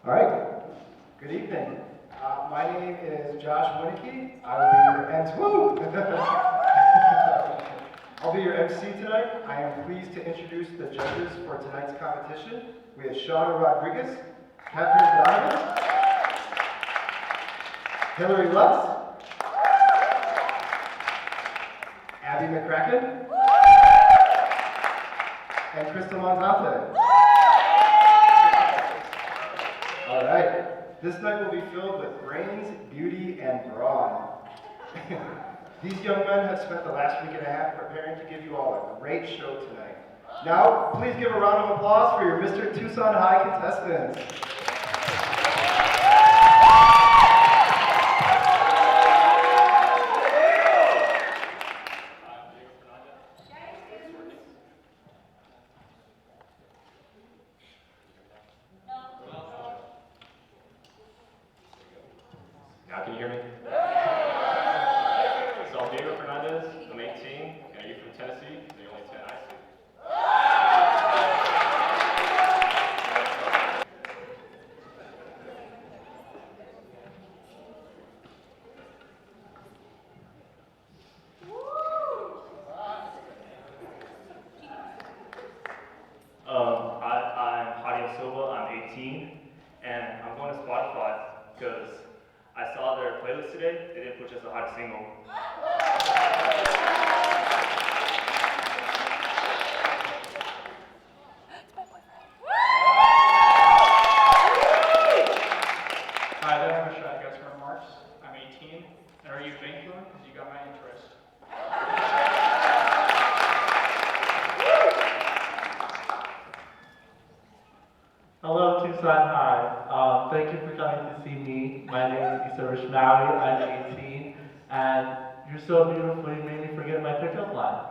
All right. Good evening. My name is Josh Winnicky. I will be your MC. Woo! I'll be your MC tonight. I am pleased to introduce the judges for tonight's competition. We have Shauna Rodriguez, Catherine Donovan, Hillary Lutz, Abby McCracken, and Crystal Montante. All right. This night will be filled with brains, beauty, and brawn. These young men have spent the last week and a half preparing to give you all a great show tonight. Now, please give a round of applause for your Mr. Tucson High contestants. Now can you hear me? So I'm Diego Fernandez, I'm 18, and you're from Tennessee, the only 10 I see. I'm Javier Silva, I'm 18, and I'm going to Spotify because I saw their playlist today. They didn't put just the hottest single. Hi there, I'm Shad Gutzmer Marks. I'm 18. And are you Vancouver? Because you got my interest. Hello, Tucson High. Thank you for coming to see me. My name is Issa Rishmawi. I'm 18, and you're so beautiful, you made me forget my pickup line.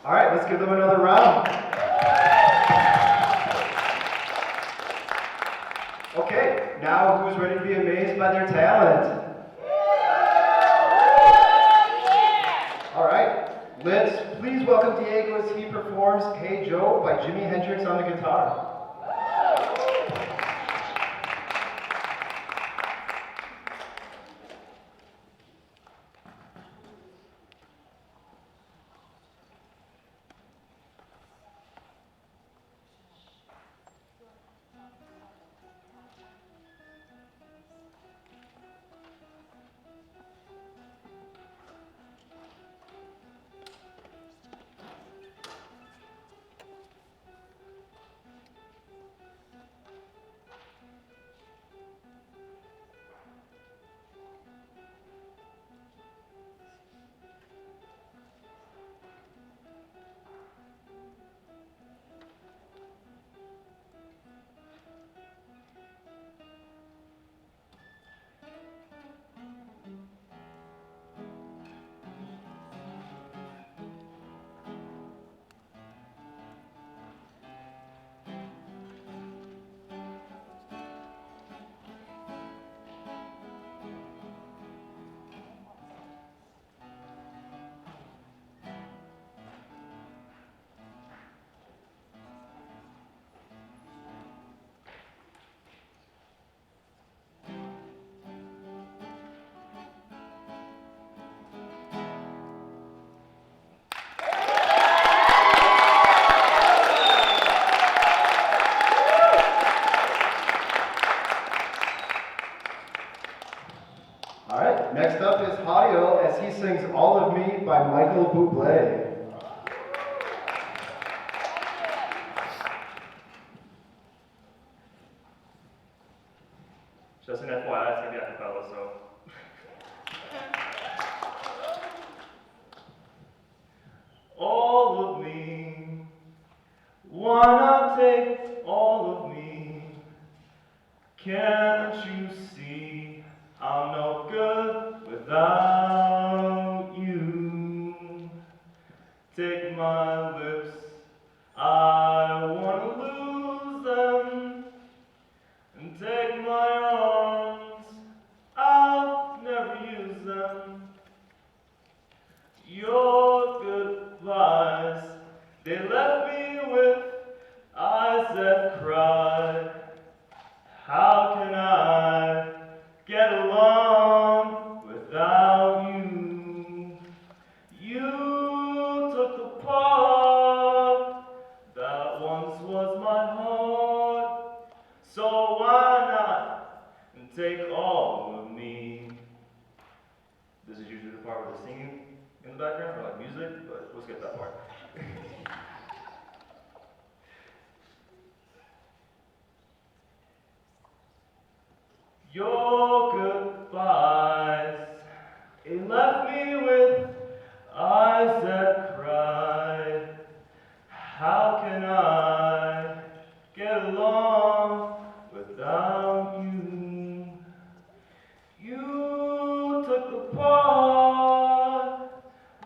All right, let's give them another round. Okay, now who's ready to be amazed by their talent? All right, let's please welcome Diego as he performs Hey Joe by Jimi Hendrix on the guitar. All right, next up is Hadiel as he sings All of Me by Michael Bublé. Just an FYI, it's going to be a cappella, so. All of me, why not take all of me? Can't you see I'm no good without you? Take my lips, I want to lose them. And take my arms, I'll never use them. Your goodbyes, they left me Your goodbyes, it left me with eyes that cried. How can I get along without you? You took the part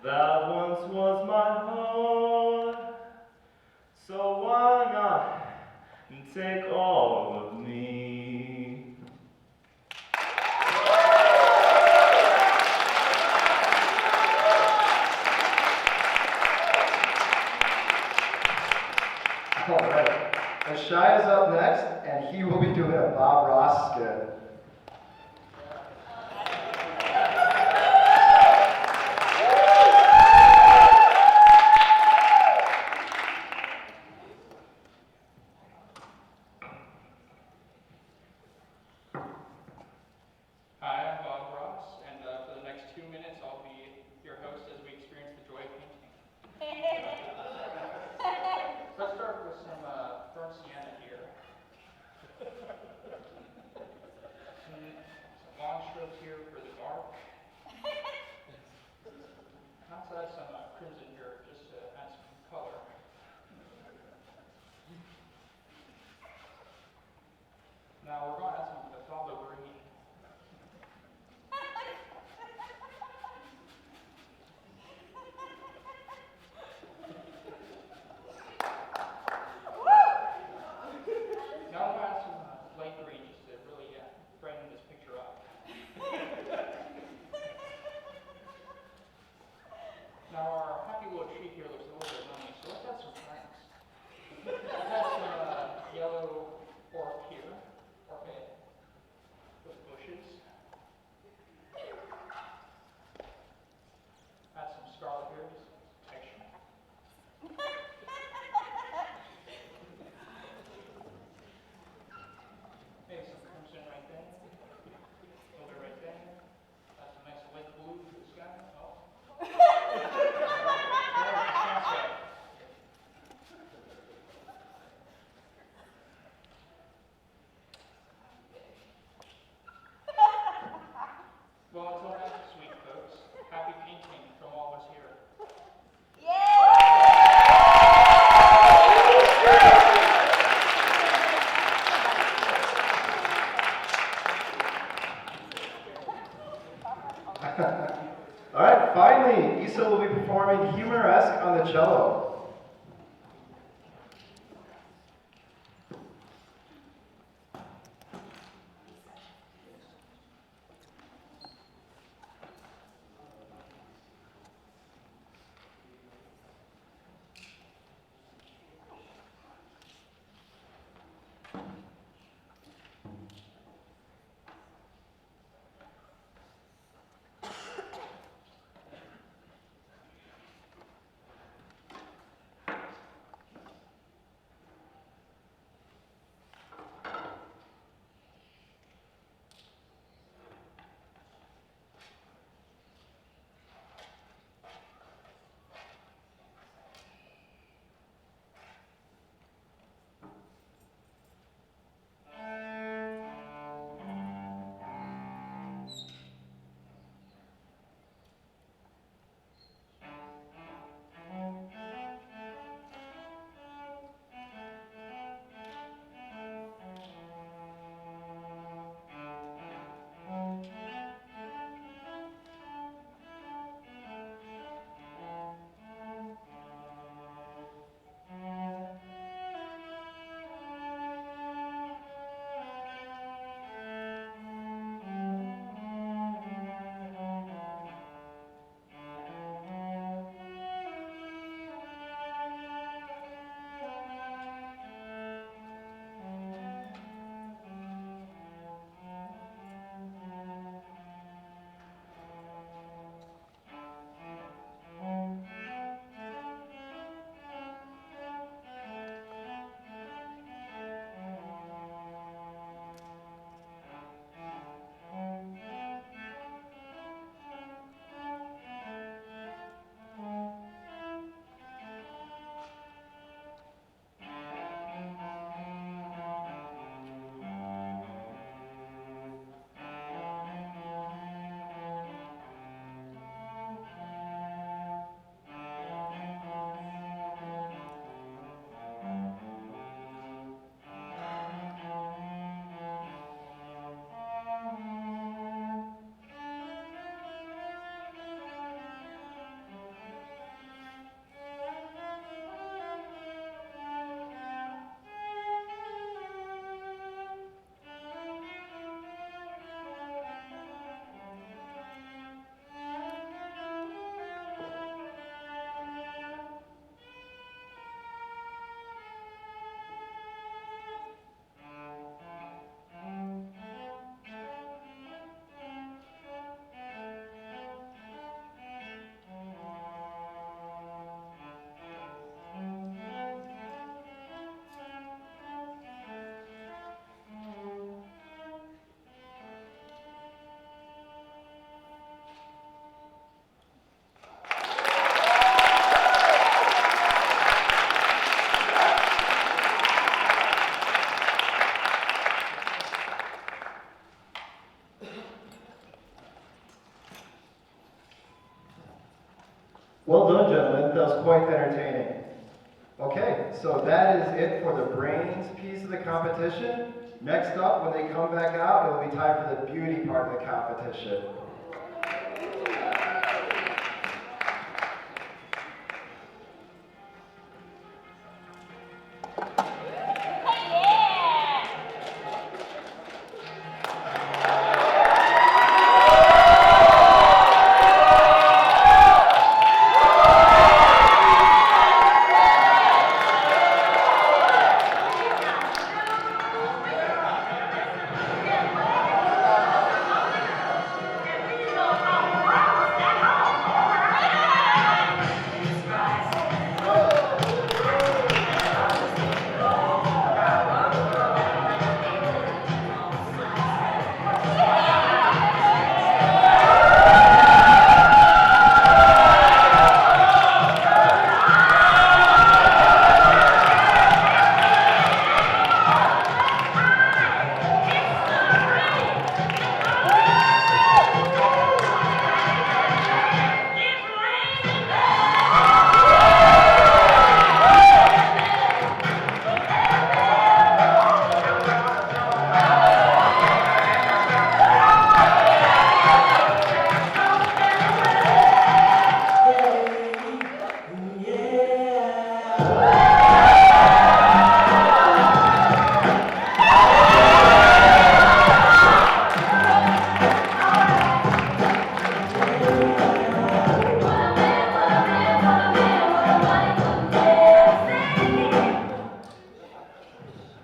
that once was my heart, so why not take all of me? All right. Ashai is up next, and he will be doing a Bob Ross skit. Hi, I'm Bob Ross, and for the next 2 minutes, I'll be your host as we experience the joy of painting. Let's start with some burnt sienna here. Some long strokes here for the dark. Let's add some crimson here just to add some color. Now we're going to add some Othello green. Now we'll add some light green just to really brighten this picture up. Now our happy little tree here looks a little bit lonely, so let's add some plants. Let's add some yellow orchid with bushes. Add some scarlet here, just texture. Maybe some crimson right there. A little bit right there. Add some nice light blue to the sky. Oh. Well, until next week, folks. Happy painting from all of us here. All right, finally, Issa will be performing Humoresque on the cello. Well done, gentlemen. That was quite entertaining. Okay, so that is it for the brains piece of the competition. Next up, when they come back out, it will be time for the beauty part of the competition.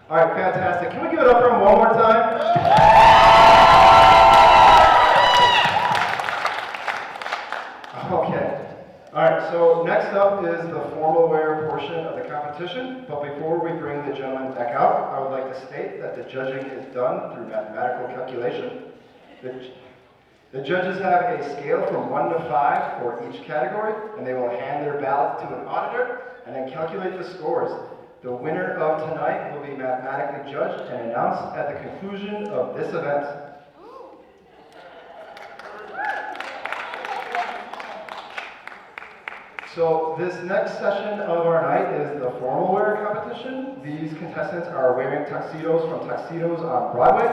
All right, fantastic. Can we give it up for him one more time? Okay. All right, so next up is the formal wear portion of the competition. But before we bring the gentleman back out, I would like to state that the judging is done through mathematical calculation. The judges have a scale from 1 to 5 for each category, and they will hand their ballots to an auditor and then calculate the scores. The winner of tonight will be mathematically judged and announced at the conclusion of this event. So this next session of our night is the formal wear competition. These contestants are wearing tuxedos from Tuxedos on Broadway.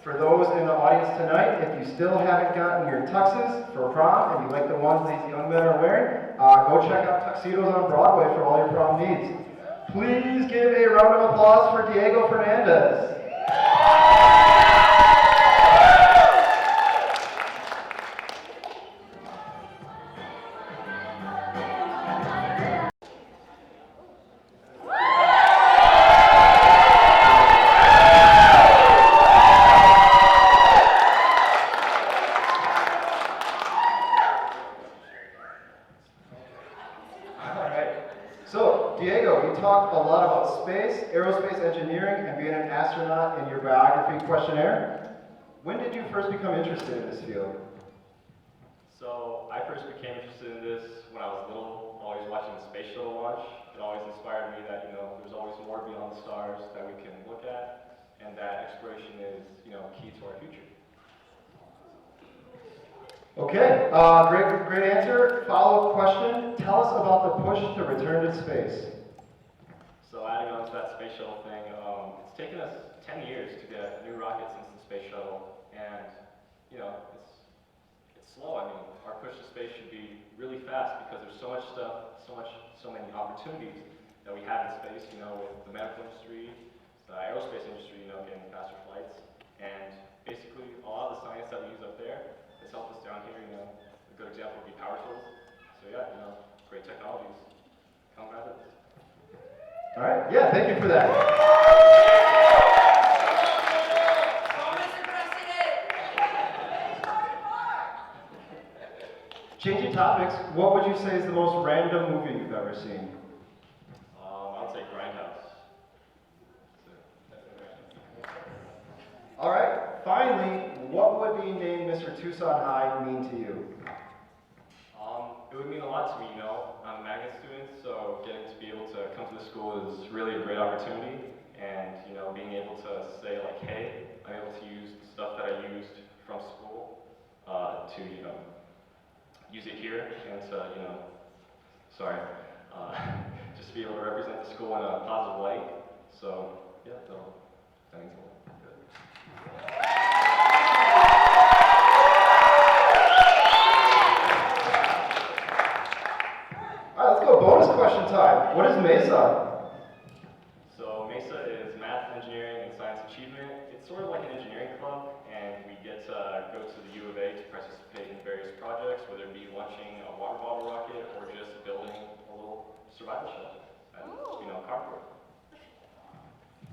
For those in the audience tonight, if you still haven't gotten your tuxes for prom and you like the ones these young men are wearing, go check out Tuxedos on Broadway for all your prom needs. Please give a round of applause for Diego Fernandez. So, Diego, you talked a lot about space, aerospace engineering, and being an astronaut in your biography questionnaire. When did you first become interested in this field? So I first became interested in this when I was little, always watching the space shuttle launch. It always inspired me that, there's always more beyond the stars that we can look at, and that exploration is, key to our future. Okay, great answer. Follow-up question. Tell us about the push to return to space. So adding on to that space shuttle thing, it's taken us 10 years to get new rockets into the space shuttle, and, it's slow. I mean, our push to space should be really fast because there's so much stuff, so many opportunities that we have in space, with the medical industry, the aerospace industry, getting faster flights, and basically a lot of the science that we use up there has helped us down here, a good example would be power tools. So yeah, great technologies. Come grab it. All right, yeah, thank you for that. Changing topics, what would you say is the most random movie you've ever seen? I'll say Grindhouse. All right, finally, what would being named Mr. Tucson High mean to you? It would mean a lot to me, I'm a magnet student, so getting to be able to come to the school is really a great opportunity, and, being able to say, like, hey, I'm able to use the stuff that I used from school to, use it here, and to, sorry, just to be able to represent the school in a positive light. So yeah, that means a lot. Good. All right, let's go bonus question time. What is Mesa? So Mesa is math, engineering, and science achievement. It's sort of like an engineering club, and we get to go to the U of A to participate in various projects, whether it be launching a water bottle rocket or just building a little survival shelter and, cardboard.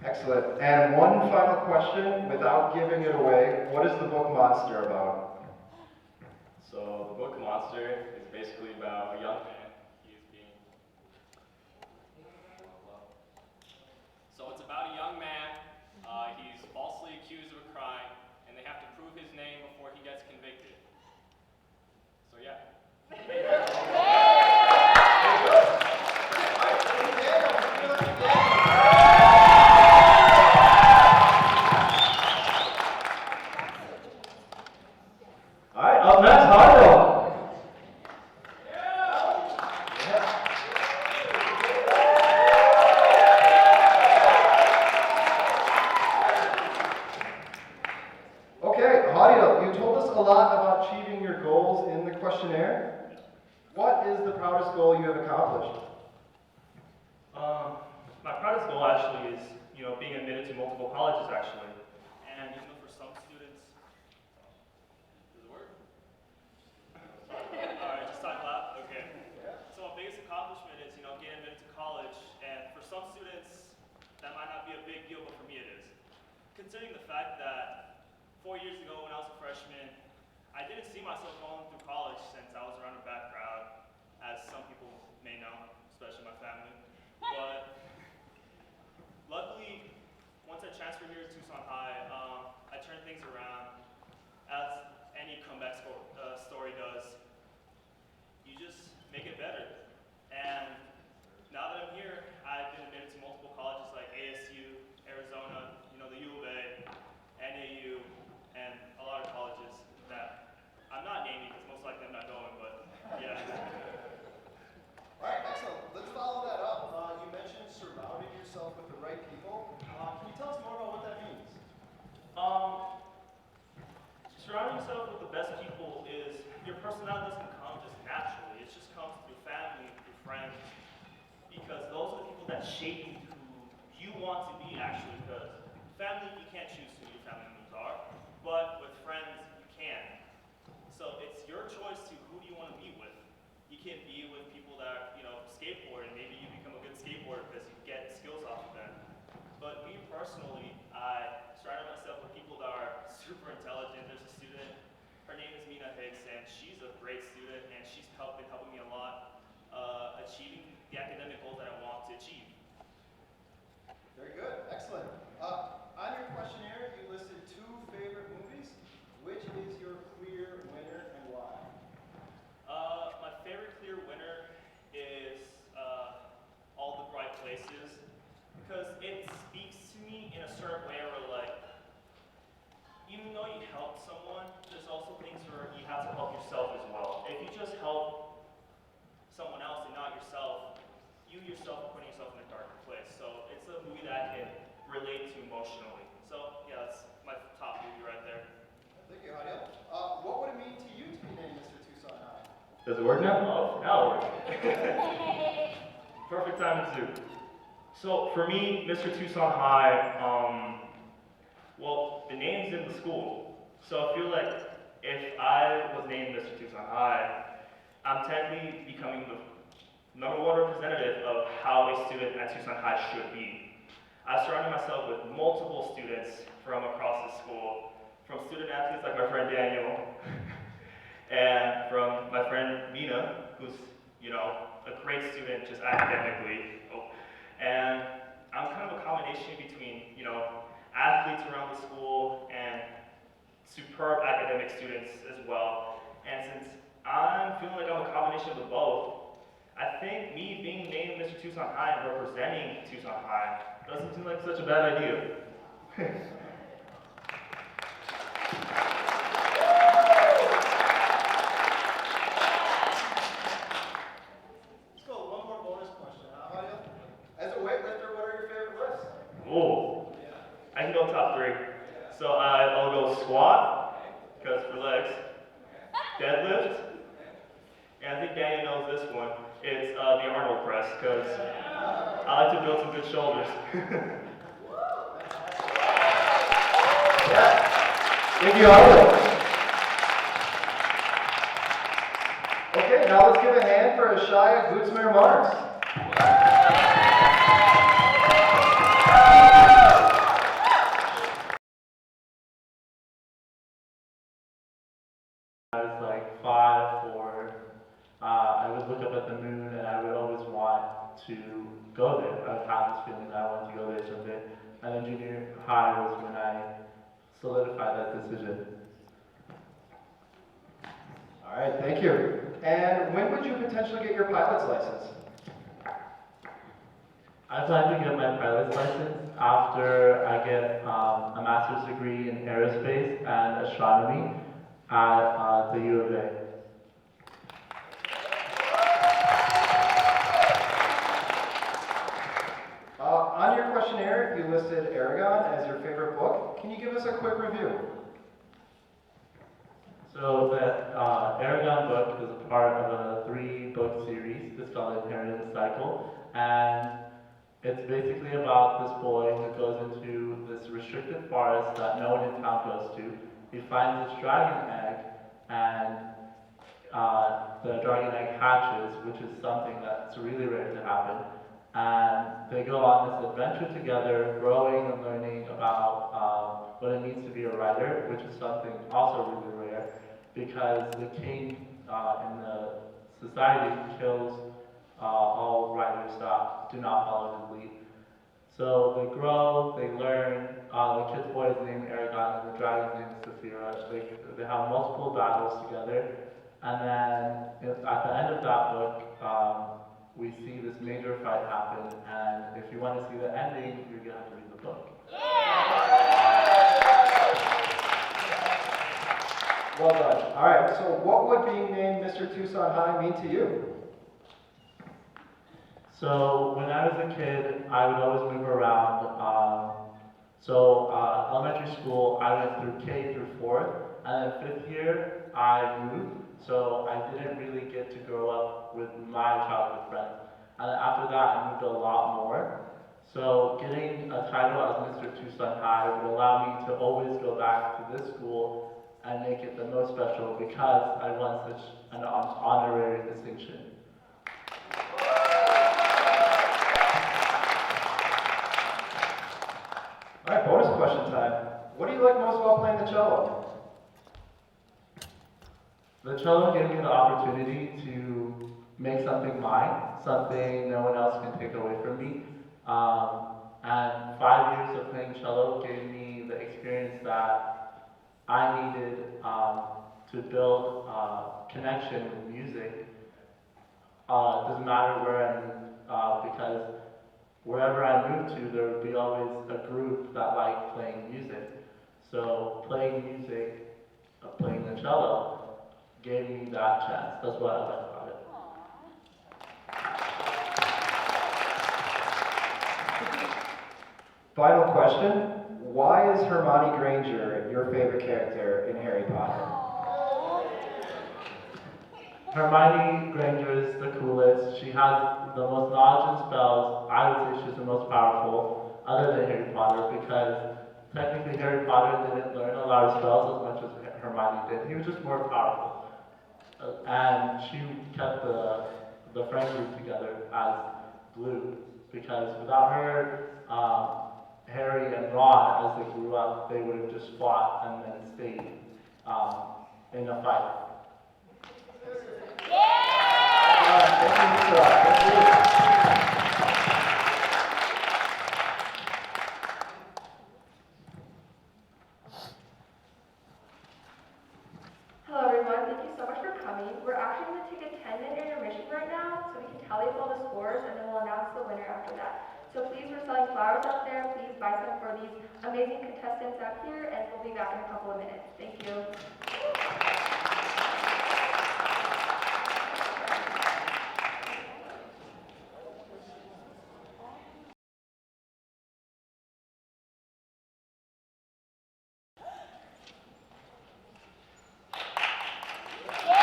Excellent. And one final question, without giving it away, what is the book Monster about? So the book Monster is basically about a young man. So it's about a young man. He's falsely accused of a crime, and they have to prove his name before he gets convicted. So yeah. All right, up next, Hardo. Okay, Hadia, you told us a lot about achieving your goals in the questionnaire. What is the proudest goal you have accomplished? My proudest goal actually is, being admitted to multiple colleges actually. And for some students, does it work? All right, just talk loud. Okay. So my biggest accomplishment is, getting admitted to college. And for some students, that might not be a big deal, but for me it is. Considering the fact that 4 years ago when I was a freshman, I didn't see myself going through college since I was around a bad crowd, as some people may know, especially my family. But luckily, once I transferred here to Tucson High, I turned things around. As any comeback story does, you just make it better. And now that I'm here, I've been admitted to multiple colleges like ASU, Arizona, the U of A, NAU, and a lot of colleges that I'm not naming because most likely I'm not going, but yeah. All right, excellent. Let's follow that up. You mentioned surrounding yourself with the right people. Can you tell us more about what that means? Surrounding yourself with the best people is, your personality doesn't come just naturally. It just comes through family, through friends, because those are the people that shape you to who you want to be actually, because family, you can't choose who your family members are, but with friends, you can. So it's your choice to who do you want to be with. You can be with people that, skateboard, and maybe you become a good skateboarder because you get skills off of them. But me personally, I surrounded myself with people that are super intelligent. There's a student, her name is Mina Hicks, and she's a great student, and she's been helping me a lot achieving the academic goals that I want to achieve. Very good, excellent. On your questionnaire, you listed 2 favorite movies. Which is your clear winner and why? My favorite clear winner is All the Bright Places, because it speaks to me in a certain way where, like, even though you help someone, there's also things where you have to help yourself as well. If you just help someone else and not yourself, you yourself are putting yourself in a darker place. So it's a movie that I can relate to emotionally. So yeah, that's my top movie right there. Thank you, Hadia. What would it mean to you to be named Mr. Tucson High? Does it work now? Oh, now it works. Perfect timing too. So for me, Mr. Tucson High, well, the name's in the school. So I feel like if I was named Mr. Tucson High, I'm technically becoming the #1 representative of how a student at Tucson High should be. I've surrounded myself with multiple students from across the school, from student athletes like my friend Daniel, and from my friend Mina, who's, a great student just academically. And I'm kind of a combination between, athletes around the school and superb academic students as well. And since I'm feeling like I'm a combination of the both, I think me being named Mr. Tucson High and representing Tucson High doesn't seem like such a bad idea. Let's go deadlift, and I think Daniel knows this one. It's the Arnold press, because I like to build some good shoulders. Thank you, Arnold. Okay, now let's give a hand for Ashaya Gutzmer-Marks. I was like 5, 4. I would look up at the moon and I would always want to go there. I would have this feeling that I wanted to go there someday. And then junior high was when I solidified that decision. All right, thank you. And when would you potentially get your pilot's license? I plan to get my pilot's license after I get a master's degree in aerospace and astronomy at the U of A. On your questionnaire, you listed Aragon as your favorite book. Can you give us a quick review? So the Aragon book is a part of a 3-book series. It's called Inheritance Cycle, and it's basically about this boy who goes into this restricted forest that no one in town goes to. He finds this dragon egg, and the dragon egg hatches, which is something that's really rare to happen. And they go on this adventure together, growing and learning about what it means to be a writer, which is something also really rare, because the king in the society kills all writers that do not follow his lead. So they grow, they learn. The kid's boy is named Aragon, and the dragon's name is Saphira. They have multiple battles together, and then at the end of that book, we see this major fight happen, and if you want to see the ending, you're going to have to read the book. Well done. All right, so what would being named Mr. Tucson High mean to you? So when I was a kid, I would always move around. Elementary school, I went through K through 4th, and then 5th year, I moved. So I didn't really get to grow up with my childhood friends. And after that, I moved a lot more. So getting a title as Mr. Tucson High would allow me to always go back to this school and make it the most special because I won such an honorary distinction. All right, bonus question time. What do you like most about playing the cello? The cello gave me the opportunity to make something mine, something no one else can take away from me. And 5 years of playing cello gave me the experience that I needed to build connection with music. It doesn't matter where I move, because wherever I moved to, there would be always a group that liked playing music. So playing music, playing the cello, gave me that chance. That's what I like about it. Final question. Why is Hermione Granger your favorite character in Harry Potter? Hermione Granger is the coolest. She has the most knowledge and spells. I would say she's the most powerful, other than Harry Potter, because technically Harry Potter didn't learn a lot of spells as much as Hermione did. He was just more powerful. And she kept the friend group together as glue, because without her, Harry and Ron, as they grew up, they would have just fought and then stayed in a fight. Hello everyone, thank you so much for coming. We're actually going to take a 10-minute intermission right now so we can tally up all the scores and then we'll announce the winner after that. So please, we're selling flowers out there. Please buy some for these amazing contestants out here and we'll be back in a couple of minutes. Thank you. Yeah!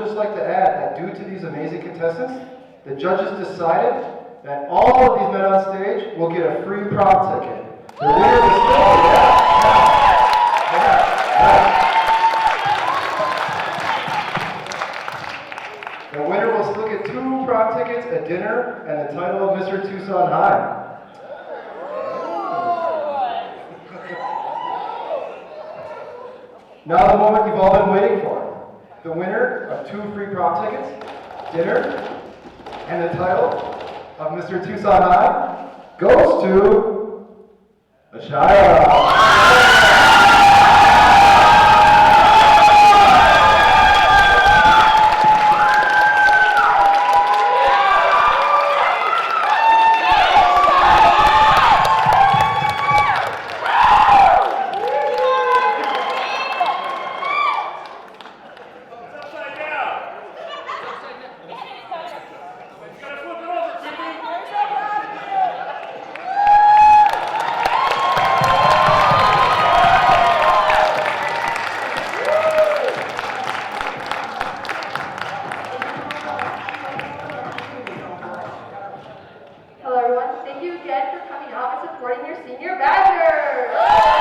just like to add that due to these amazing contestants, the judges decided that all of these men on stage will get a free prom ticket. The winner will still, the winner will still get 2 prom tickets, a dinner, and the title of Mr. Tucson High. Now the moment you've all been waiting for. The winner of 2 free prom tickets, dinner, and the title of Mr. Tucson High goes to Ashaya. Hello everyone, thank you again for coming out and supporting your senior badgers.